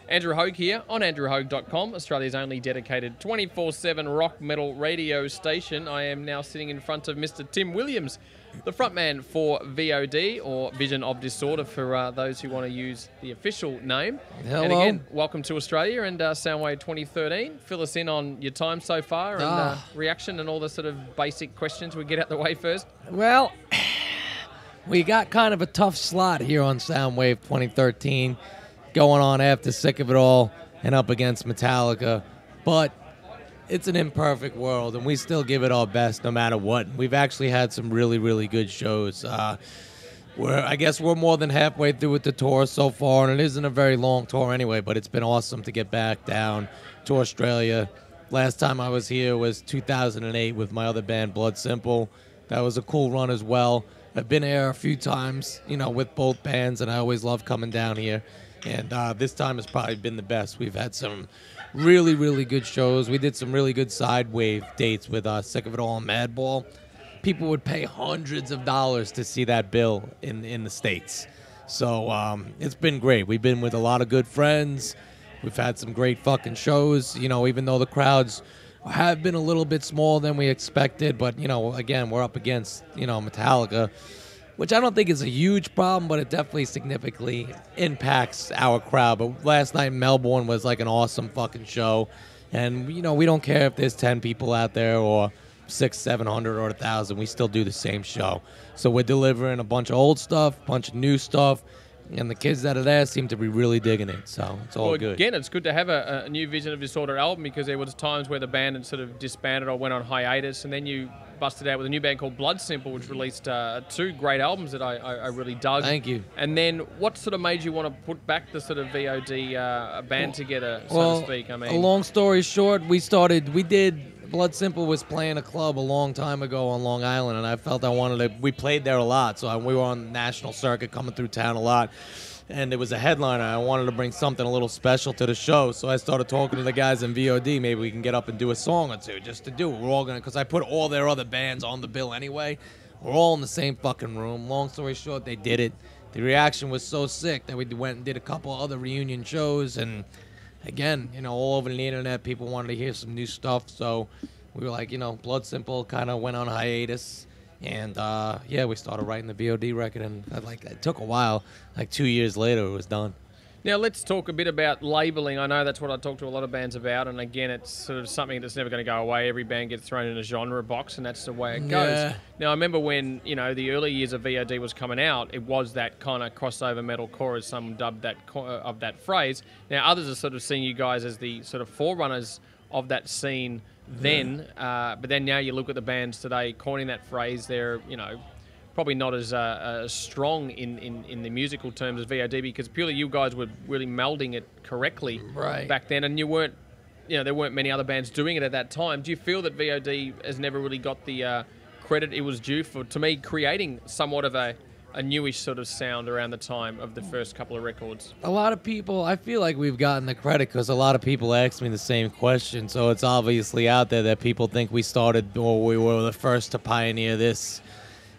Andrew Haug here on andrewhaug.com, Australia's only dedicated 24/7 rock metal radio station. I am now sitting in front of Mr. Tim Williams, the frontman for VOD, or Vision of Disorder for those who want to use the official name. Hello. And again, welcome to Australia and SOUNDWAVE 2013. Fill us in on your time so far and reaction and all the sort of basic questions we get out the way first. Well, we got kind of a tough slot here on SOUNDWAVE 2013, going on after Sick of It All and up against Metallica. But it's an imperfect world, and we still give it our best no matter what. We've actually had some really, really good shows. I guess we're more than halfway through with the tour so far, and it isn't a very long tour anyway, but it's been awesome to get back down to Australia. Last time I was here was 2008 with my other band, Blood Simple. That was a cool run as well. I've been here a few times, you know, with both bands, and I always love coming down here. And this time has probably been the best. We've had some really, really good shows. We did some really good side wave dates with Sick of It All and Madball. People would pay hundreds of dollars to see that bill in the States. So it's been great. We've been with a lot of good friends. We've had some great fucking shows, you know, even though the crowds have been a little bit smaller than we expected. But, you know, again, we're up against, you know, Metallica, which I don't think is a huge problem, but it definitely significantly impacts our crowd. But last night in Melbourne was like an awesome fucking show. And, you know, we don't care if there's 10 people out there or 600, 700, or 1,000. We still do the same show. So we're delivering a bunch of old stuff, a bunch of new stuff. And the kids that are there seem to be really digging it, so it's all good. Again, it's good to have a new Vision of Disorder album, because there was times where the band had sort of disbanded or went on hiatus, and then you busted out with a new band called Blood Simple, which released two great albums that I really dug. Thank you. And then what sort of made you want to put back the sort of VOD band together, so to speak? I mean, a long story short, Blood Simple was playing a club a long time ago on Long Island, and I felt we played there a lot, so we were on the national circuit coming through town a lot, and it was a headliner. I wanted to bring something a little special to the show, so I started talking to the guys in VOD. Maybe we can get up and do a song or two just to do it. We're all going to, because I put all their other bands on the bill anyway. We're all in the same fucking room. Long story short, they did it. The reaction was so sick that we went and did a couple other reunion shows, and again, you know, all over the internet, people wanted to hear some new stuff, so we were like, you know, Blood Simple kind of went on hiatus, and yeah, we started writing the VOD record, and it took a while. Like 2 years later, it was done. Now let's talk a bit about labeling. I know that's what I talk to a lot of bands about, and again, it's sort of something that's never going to go away. Every band gets thrown in a genre box, and that's the way it goes. Yeah. Now I remember when, you know, the early years of VOD was coming out, it was that kind of crossover metalcore, as some dubbed that of that phrase. Now others are sort of seeing you guys as the sort of forerunners of that scene then, but then now you look at the bands today coining that phrase. They're, you know, probably not as strong in the musical terms as VOD, because purely you guys were really melding it correctly back then, and you weren't, you know, there weren't many other bands doing it at that time. Do you feel that VOD has never really got the credit it was due for, to me, creating somewhat of a newish sort of sound around the time of the first couple of records? A lot of people, I feel like we've gotten the credit because a lot of people ask me the same question, so it's obviously out there that people think we started, or we were the first to pioneer this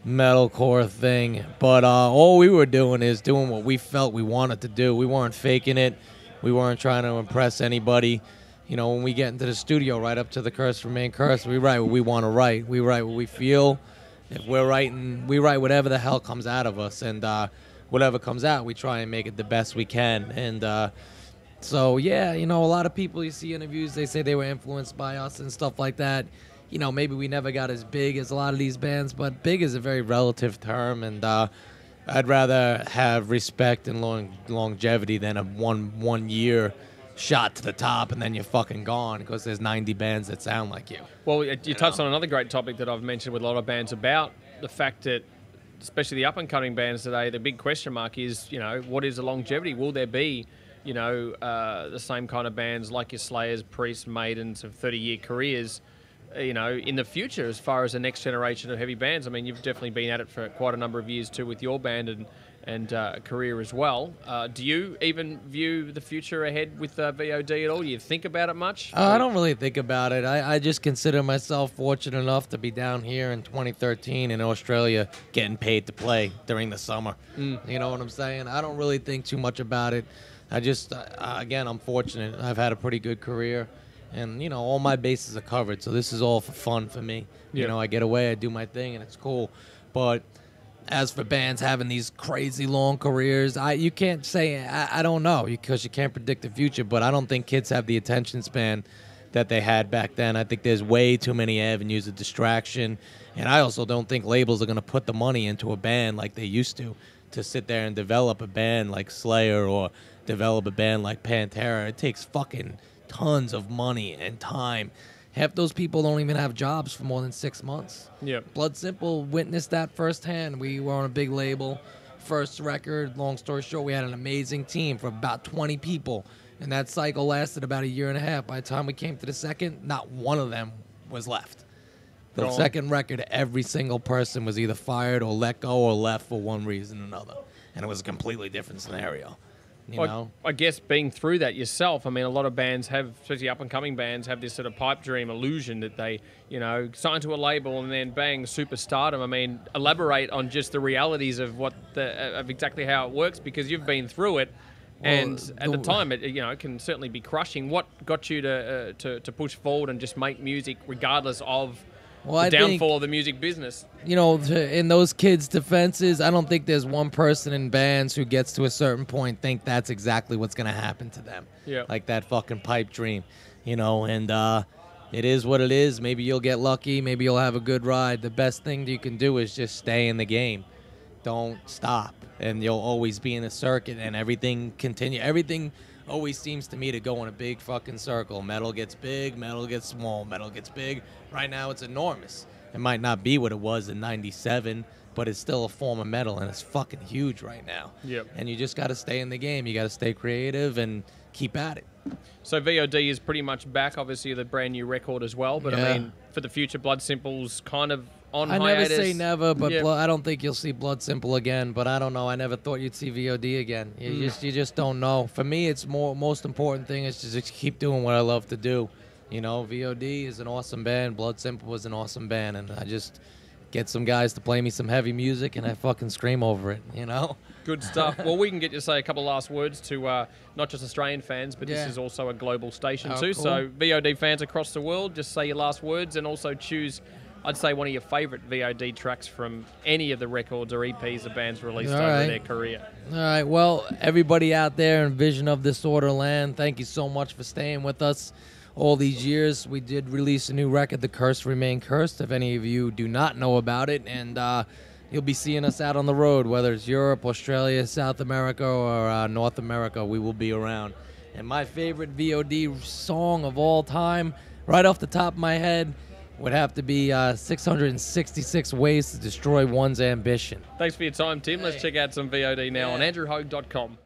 metalcore thing. But all we were doing is doing what we felt we wanted to do. We weren't faking it. We weren't trying to impress anybody. You know, when we get into the studio, right up to the Curse Remain Cursed, we write what we want to write. We write what we feel. If we're writing, we write whatever the hell comes out of us, and whatever comes out, we try and make it the best we can. And so, yeah, you know, a lot of people, you see interviews, they say they were influenced by us and stuff like that. You know, maybe we never got as big as a lot of these bands, but big is a very relative term, and I'd rather have respect and longevity than a one year shot to the top and then you're fucking gone, because there's 90 bands that sound like you. Well, you touched on another great topic that I've mentioned with a lot of bands about the fact that, especially the up-and-coming bands today, the big question mark is, you know, what is the longevity? Will there be, you know, the same kind of bands like your Slayers, Priests, Maidens of 30-year careers, you know, in the future as far as the next generation of heavy bands? I mean, you've definitely been at it for quite a number of years too with your band and career as well. Do you even view the future ahead with VOD at all? Do you think about it much? I don't really think about it. I just consider myself fortunate enough to be down here in 2013 in Australia getting paid to play during the summer. You know what I'm saying? I don't really think too much about it. Again, I'm fortunate. I've had a pretty good career, and all my bases are covered. So this is all for fun for me. I get away, I do my thing, and it's cool. But as for bands having these crazy long careers, you can't say, I don't know, because you can't predict the future, but I don't think kids have the attention span that they had back then. I think there's way too many avenues of distraction, and I also don't think labels are going to put the money into a band like they used to sit there and develop a band like Slayer or develop a band like Pantera. It takes fucking tons of money and time. Half those people don't even have jobs for more than 6 months. Yeah. Blood Simple witnessed that firsthand. We were on a big label. First record, long story short, we had an amazing team for about 20 people. And that cycle lasted about a year and a half. By the time we came to the second, not one of them was left. The second record, every single person was either fired or let go or left for one reason or another. And it was a completely different scenario. I guess being through that yourself, I mean, a lot of bands have, especially up-and-coming bands, have this sort of pipe dream illusion that they, sign to a label and then bang, superstardom. I mean, elaborate on just the realities of of exactly how it works, because you've been through it. And at the time, it can certainly be crushing. What got you to push forward and just make music regardless of the downfall of the music business? In those kids' defenses, I don't think there's one person in bands who gets to a certain point think that's exactly what's going to happen to them. Yeah. Like that fucking pipe dream, and it is what it is. Maybe you'll get lucky. Maybe you'll have a good ride. The best thing you can do is just stay in the game. Don't stop. And you'll always be in a circuit, and everything always seems to me to go in a big fucking circle. Metal gets big, metal gets small, metal gets big. Right now it's enormous. It might not be what it was in 97, but it's still a form of metal, and it's fucking huge right now. Yep. And you just got to stay in the game. You got to stay creative and keep at it. So VOD is pretty much back, obviously, the brand new record as well. But I mean, for the future, Blood Simple's kind of on hiatus. I never say never, but I don't think you'll see Blood Simple again. But I don't know. I never thought you'd see VOD again. You just don't know. For me, it's most important thing is to just keep doing what I love to do. VOD is an awesome band. Blood Simple was an awesome band, and I just get some guys to play me some heavy music, and I fucking scream over it. Good stuff. Well, we can get you to say a couple of last words to not just Australian fans, but this is also a global station too. Cool. So VOD fans across the world, just say your last words, and also choose, I'd say, one of your favourite VOD tracks from any of the records or EPs the band's released over their career. All right. Well, everybody out there in Vision of Disorder Land, thank you so much for staying with us all these years. We did release a new record, The Curse Remain Cursed, if any of you do not know about it. And you'll be seeing us out on the road, whether it's Europe, Australia, South America, or North America. We will be around. And my favorite VOD song of all time, right off the top of my head, would have to be 666 Ways to Destroy One's Ambition. Thanks for your time, Tim. Let's check out some VOD now on andrewhaug.com.